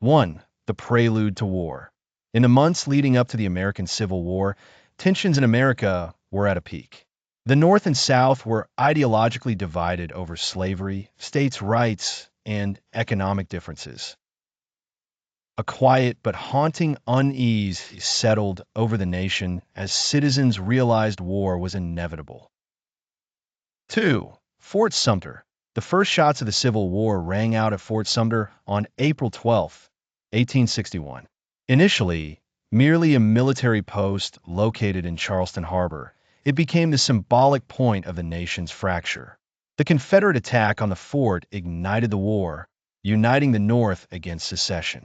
1. The prelude to war. In the months leading up to the American Civil War, tensions in America were at a peak. The North and South were ideologically divided over slavery, states' rights, and economic differences. A quiet but haunting unease settled over the nation as citizens realized war was inevitable. 2. Fort Sumter. The first shots of the Civil War rang out at Fort Sumter on April 12, 1861. Initially, merely a military post located in Charleston Harbor, it became the symbolic point of the nation's fracture. The Confederate attack on the fort ignited the war, uniting the North against secession.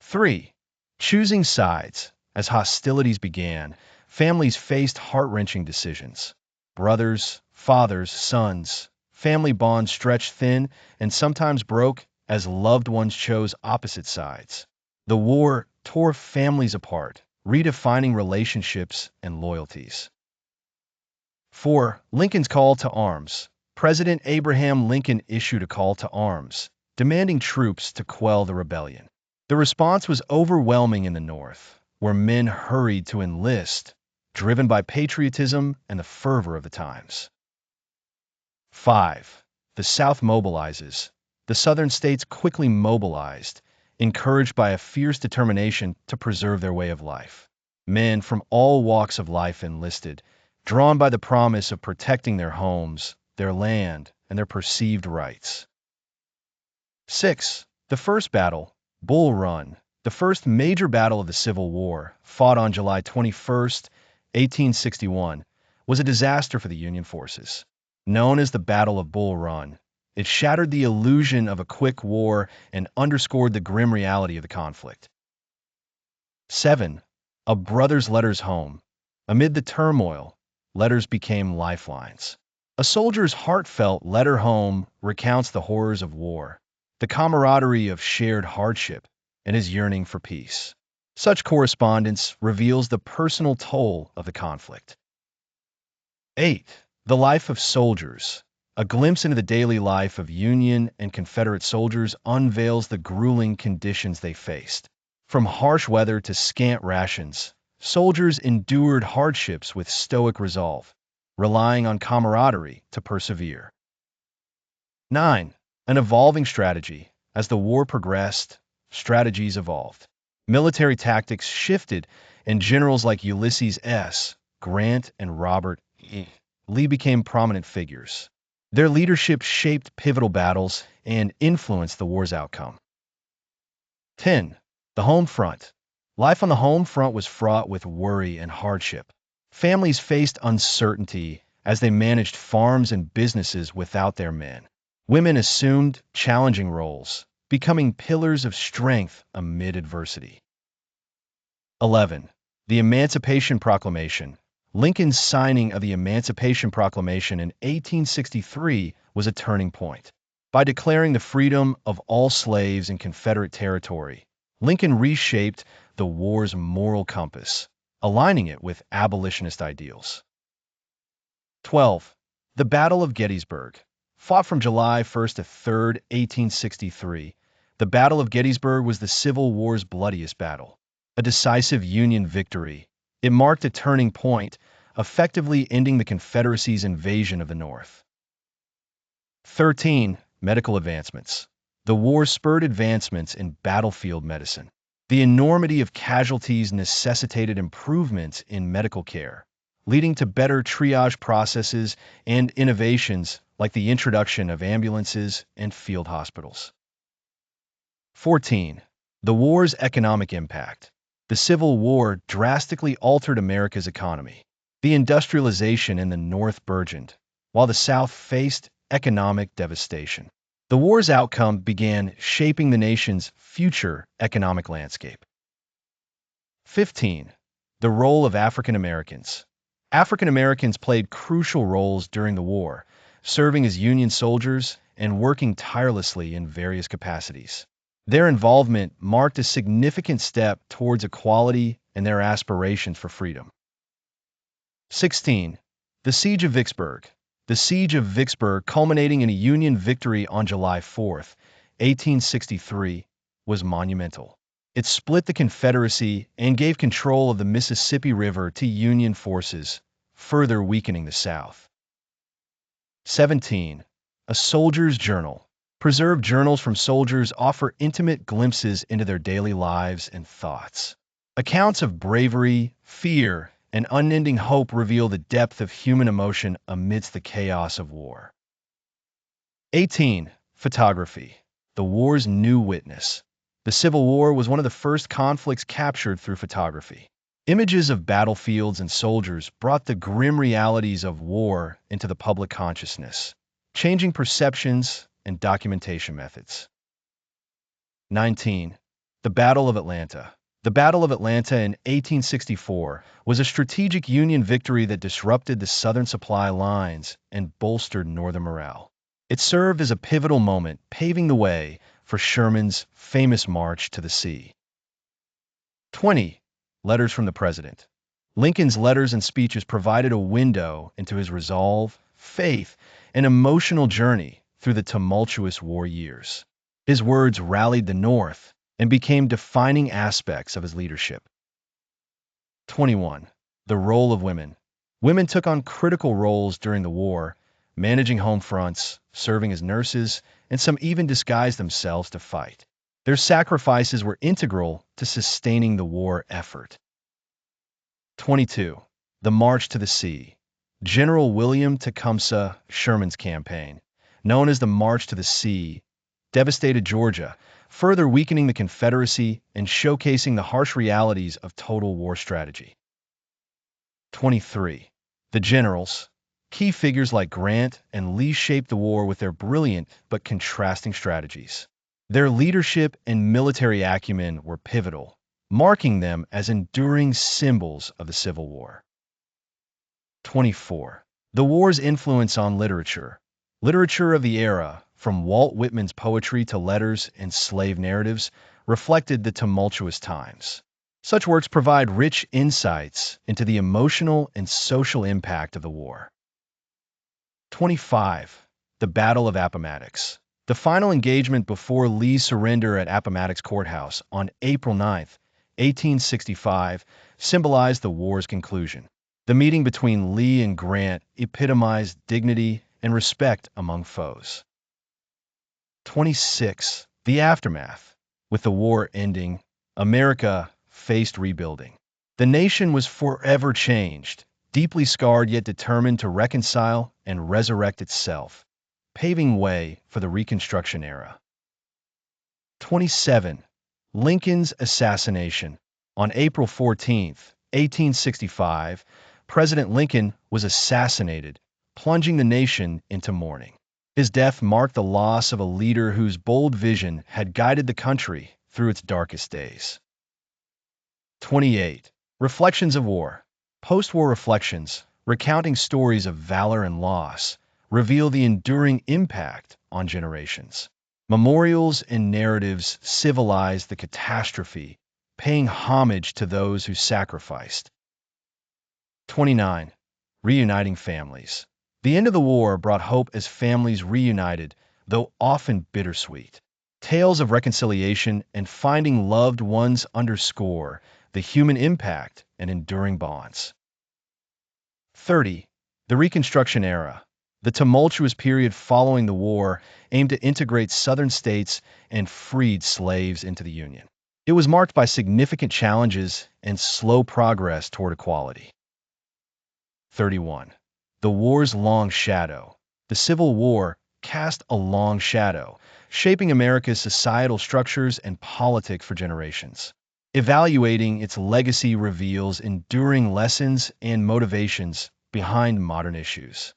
3. Choosing sides. As hostilities began, families faced heart-wrenching decisions. Brothers, fathers, sons, family bonds stretched thin and sometimes broke as loved ones chose opposite sides. The war tore families apart, redefining relationships and loyalties. 4. Lincoln's call to arms. President Abraham Lincoln issued a call to arms, demanding troops to quell the rebellion. The response was overwhelming in the North, where men hurried to enlist, driven by patriotism and the fervor of the times. 5. The South mobilizes. The Southern states quickly mobilized, encouraged by a fierce determination to preserve their way of life. Men from all walks of life enlisted, drawn by the promise of protecting their homes, their land, and their perceived rights. 6. The first battle, Bull Run. The first major battle of the Civil War, fought on July 21, 1861, was a disaster for the Union forces. Known as the Battle of Bull Run, it shattered the illusion of a quick war and underscored the grim reality of the conflict. 7. A brother's letters home. Amid the turmoil, letters became lifelines. A soldier's heartfelt letter home recounts the horrors of war, the camaraderie of shared hardship, and his yearning for peace. Such correspondence reveals the personal toll of the conflict. 8. The life of soldiers. A glimpse into the daily life of Union and Confederate soldiers unveils the grueling conditions they faced. From harsh weather to scant rations, soldiers endured hardships with stoic resolve, relying on camaraderie to persevere. 9. An evolving strategy. As the war progressed, strategies evolved. Military tactics shifted, and generals like Ulysses S. Grant and Robert E. Lee became prominent figures. Their leadership shaped pivotal battles and influenced the war's outcome. 10. The home front. Life on the home front was fraught with worry and hardship. Families faced uncertainty as they managed farms and businesses without their men. Women assumed challenging roles, becoming pillars of strength amid adversity. 11. The Emancipation Proclamation. Lincoln's signing of the Emancipation Proclamation in 1863 was a turning point. By declaring the freedom of all slaves in Confederate territory, Lincoln reshaped the war's moral compass, aligning it with abolitionist ideals. 12. The Battle of Gettysburg. Fought from July 1 to 3, 1863, the Battle of Gettysburg was the Civil War's bloodiest battle. A decisive Union victory, it marked a turning point, effectively ending the Confederacy's invasion of the North. 13. Medical advancements. The war spurred advancements in battlefield medicine. The enormity of casualties necessitated improvements in medical care, leading to better triage processes and innovations like the introduction of ambulances and field hospitals. 14. The war's economic impact. The Civil War drastically altered America's economy. The industrialization in the North burgeoned, while the South faced economic devastation. The war's outcome began shaping the nation's future economic landscape. 15. The role of African Americans. African Americans played crucial roles during the war, serving as Union soldiers and working tirelessly in various capacities. Their involvement marked a significant step towards equality and their aspirations for freedom. 16. The Siege of Vicksburg. The Siege of Vicksburg, culminating in a Union victory on July 4, 1863, was monumental. It split the Confederacy and gave control of the Mississippi River to Union forces, further weakening the South. 17. A soldier's journal. Preserved journals from soldiers offer intimate glimpses into their daily lives and thoughts. Accounts of bravery, fear, and unending hope reveal the depth of human emotion amidst the chaos of war. 18. Photography. The war's new witness. The Civil War was one of the first conflicts captured through photography. Images of battlefields and soldiers brought the grim realities of war into the public consciousness, changing perceptions and documentation methods. 19. The Battle of Atlanta. The Battle of Atlanta in 1864 was a strategic Union victory that disrupted the Southern supply lines and bolstered Northern morale. It served as a pivotal moment, paving the way for Sherman's famous march to the sea. 20. Letters from the President. Lincoln's letters and speeches provided a window into his resolve, faith, and emotional journey through the tumultuous war years. His words rallied the North and became defining aspects of his leadership. 21. The role of women. Women took on critical roles during the war, managing home fronts, serving as nurses, and some even disguised themselves to fight. Their sacrifices were integral to sustaining the war effort. 22. The March to the Sea. General William Tecumseh Sherman's campaign, known as the March to the Sea, devastated Georgia, further weakening the Confederacy and showcasing the harsh realities of total war strategy. 23. The Generals. Key figures like Grant and Lee shaped the war with their brilliant but contrasting strategies. Their leadership and military acumen were pivotal, marking them as enduring symbols of the Civil War. 24. The war's influence on literature. Literature of the era, from Walt Whitman's poetry to letters and slave narratives, reflected the tumultuous times. Such works provide rich insights into the emotional and social impact of the war. 25. The Battle of Appomattox. The final engagement before Lee's surrender at Appomattox Courthouse on April 9, 1865, symbolized the war's conclusion. The meeting between Lee and Grant epitomized dignity and respect among foes. 26. The Aftermath. With the war ending, America faced rebuilding. The nation was forever changed, deeply scarred yet determined to reconcile and resurrect itself, paving way for the Reconstruction era. 27. Lincoln's assassination. On April 14, 1865, President Lincoln was assassinated, plunging the nation into mourning. His death marked the loss of a leader whose bold vision had guided the country through its darkest days. 28. Reflections of War. Post-war reflections, recounting stories of valor and loss, reveal the enduring impact on generations. Memorials and narratives civilize the catastrophe, paying homage to those who sacrificed. 29. Reuniting families. The end of the war brought hope as families reunited, though often bittersweet. Tales of reconciliation and finding loved ones underscore the human impact and enduring bonds. 30. The Reconstruction era. The tumultuous period following the war aimed to integrate Southern states and freed slaves into the Union. It was marked by significant challenges and slow progress toward equality. 31. The war's long shadow. The Civil War cast a long shadow, shaping America's societal structures and politics for generations. Evaluating its legacy reveals enduring lessons and motivations behind modern issues.